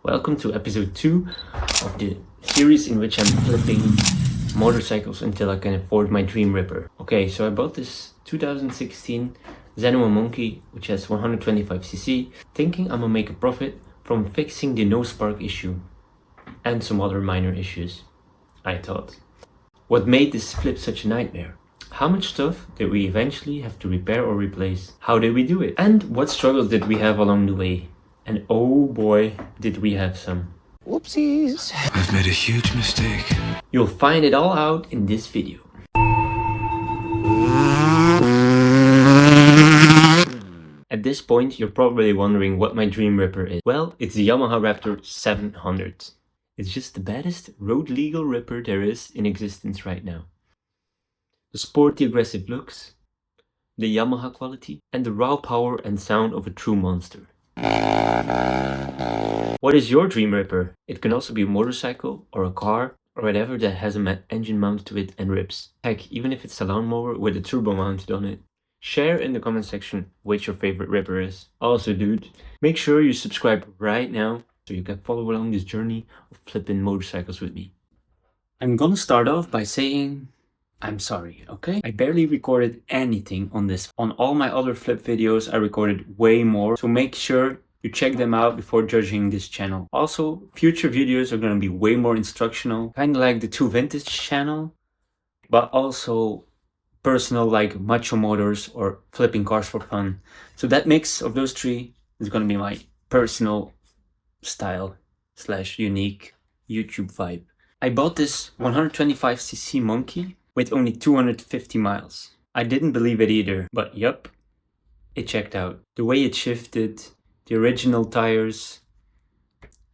Welcome to episode 2 of the series in which I'm flipping motorcycles until I can afford my dream ripper. Okay, so I bought this 2016 Zenua Monkey, which has 125cc, thinking I'm gonna make a profit from fixing the no spark issue and some other minor issues, I thought. What made this flip such a nightmare? How much stuff did we eventually have to repair or replace? How did we do it? And what struggles did we have along the way? And oh boy, did we have some. Whoopsies. I've made a huge mistake. You'll find it all out in this video. At this point, you're probably wondering what my dream ripper is. Well, it's the Yamaha Raptor 700. It's just the baddest road legal ripper there is in existence right now. The sporty aggressive looks, the Yamaha quality, and the raw power and sound of a true monster. What is your dream ripper? It can also be a motorcycle or a car or whatever that has an engine mounted to it and rips. Heck, even if it's a lawnmower with a turbo mounted on it. Share in the comment section which your favorite ripper is. Also dude, make sure you subscribe right now so you can follow along this journey of flipping motorcycles with me. I'm gonna start off by saying I'm sorry, okay? I barely recorded anything on this. On all my other flip videos, I recorded way more. So make sure you check them out before judging this channel. Also, future videos are gonna be way more instructional. Kinda like the 2 Vintage channel, but also personal like Macho Motors or flipping cars for fun. So that mix of those 3 is gonna be my personal style / unique YouTube vibe. I bought this 125cc Monkey with only 250 miles. I didn't believe it either, but yup, it checked out. The way it shifted, the original tires,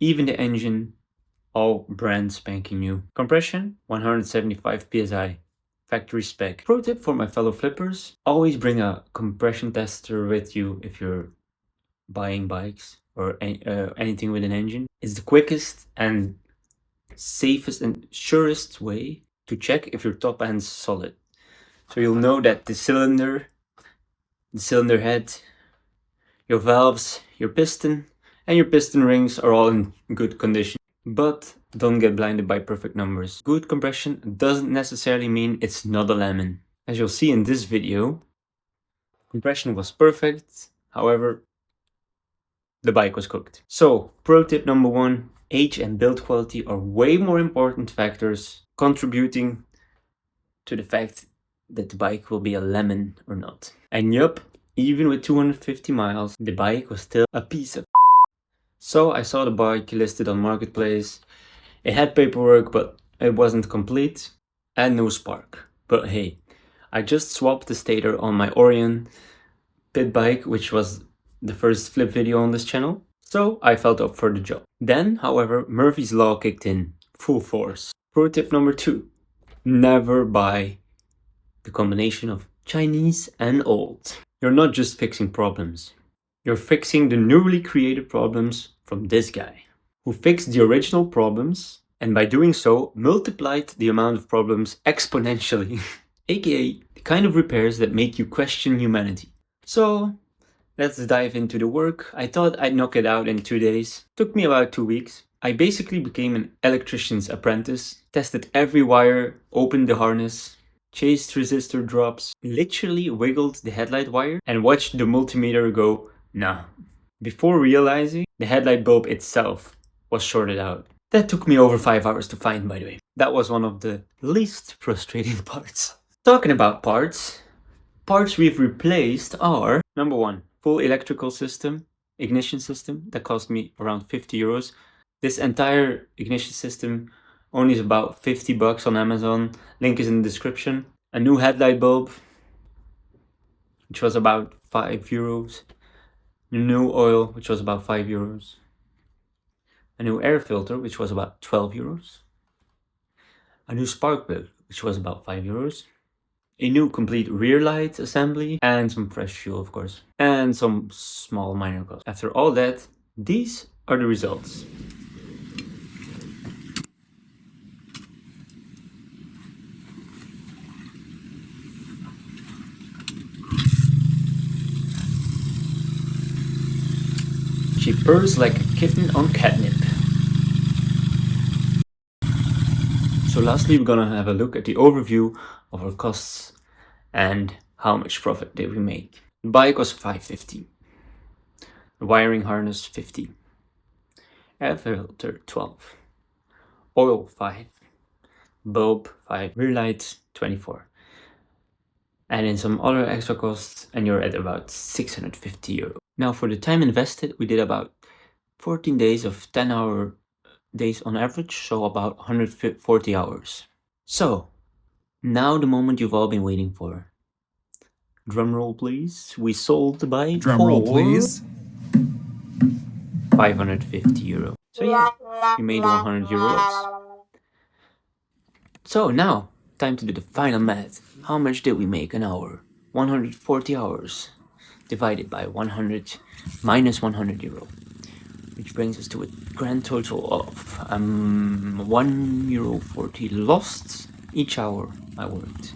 even the engine, all brand spanking new. Compression, 175 psi, factory spec. Pro tip for my fellow flippers, always bring a compression tester with you if you're buying bikes or anything with an engine. It's the quickest and safest and surest way to check if your top end's solid. So you'll know that the cylinder head, your valves, your piston, and your piston rings are all in good condition. But don't get blinded by perfect numbers. Good compression doesn't necessarily mean it's not a lemon. As you'll see in this video, compression was perfect, however, the bike was cooked. So, pro tip number 1, age and build quality are way more important factors contributing to the fact that the bike will be a lemon or not. And yup, even with 250 miles, the bike was still a piece of So I saw the bike listed on Marketplace. It had paperwork, but it wasn't complete and no spark. But hey, I just swapped the stator on my Orion pit bike, which was the first flip video on this channel. So I felt up for the job. Then, however, Murphy's Law kicked in full force. Pro tip number 2, never buy the combination of Chinese and old. You're not just fixing problems. You're fixing the newly created problems from this guy, who fixed the original problems and by doing so multiplied the amount of problems exponentially, aka the kind of repairs that make you question humanity. So let's dive into the work. I thought I'd knock it out in 2 days. Took me about 2 weeks. I basically became an electrician's apprentice, tested every wire, opened the harness, chased resistor drops, literally wiggled the headlight wire and watched the multimeter go, nah. Before realizing the headlight bulb itself was shorted out. That took me over 5 hours to find, by the way. That was one of the least frustrating parts. Talking about parts we've replaced are, number 1, full electrical system, ignition system, that cost me around 50 euros. This entire ignition system only is about 50 bucks on Amazon. Link is in the description. A new headlight bulb, which was about 5 euros. New oil, which was about 5 euros. A new air filter, which was about 12 euros. A new spark plug, which was about 5 euros. A new complete rear light assembly, and some fresh fuel, of course. And some small minor costs. After all that, these are the results. She purrs like a kitten on catnip. So lastly, we're gonna have a look at the overview of our costs and how much profit did we make. The bike was $550. The wiring harness 50. Air filter 12. Oil 5. Bulb 5. Rear light 24. And in some other extra costs, and you're at about €650. Now for the time invested, we did about 14 days of 10-hour days on average, so about 140 hours. So, now the moment you've all been waiting for. Drum roll please. We sold the bike Drum roll, please. €550. So yeah, we made €100. So now, time to do the final math. How much did we make an hour? 140 hours divided by 100 minus €100, which brings us to a grand total of €1.40 lost each hour I worked.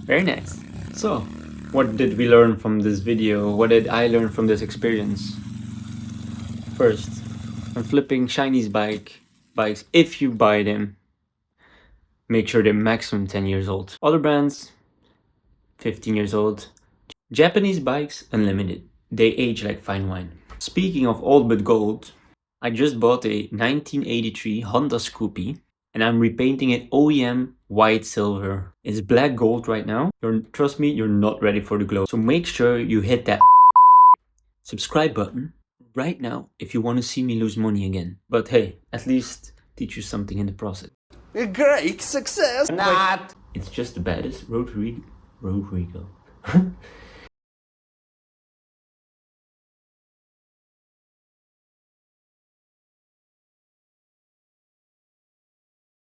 Very nice. So, what did we learn from this video? What did I learn from this experience? First, when flipping Chinese bikes, if you buy them, make sure they're maximum 10 years old. Other brands, 15 years old. Japanese bikes, unlimited. They age like fine wine. Speaking of old but gold, I just bought a 1983 Honda Scoopy and I'm repainting it OEM white silver. It's black gold right now. Trust me, you're not ready for the glow. So make sure you hit that subscribe button right now if you want to see me lose money again. But hey, at least teach you something in the process. A great success! Not! It's just the baddest road regal.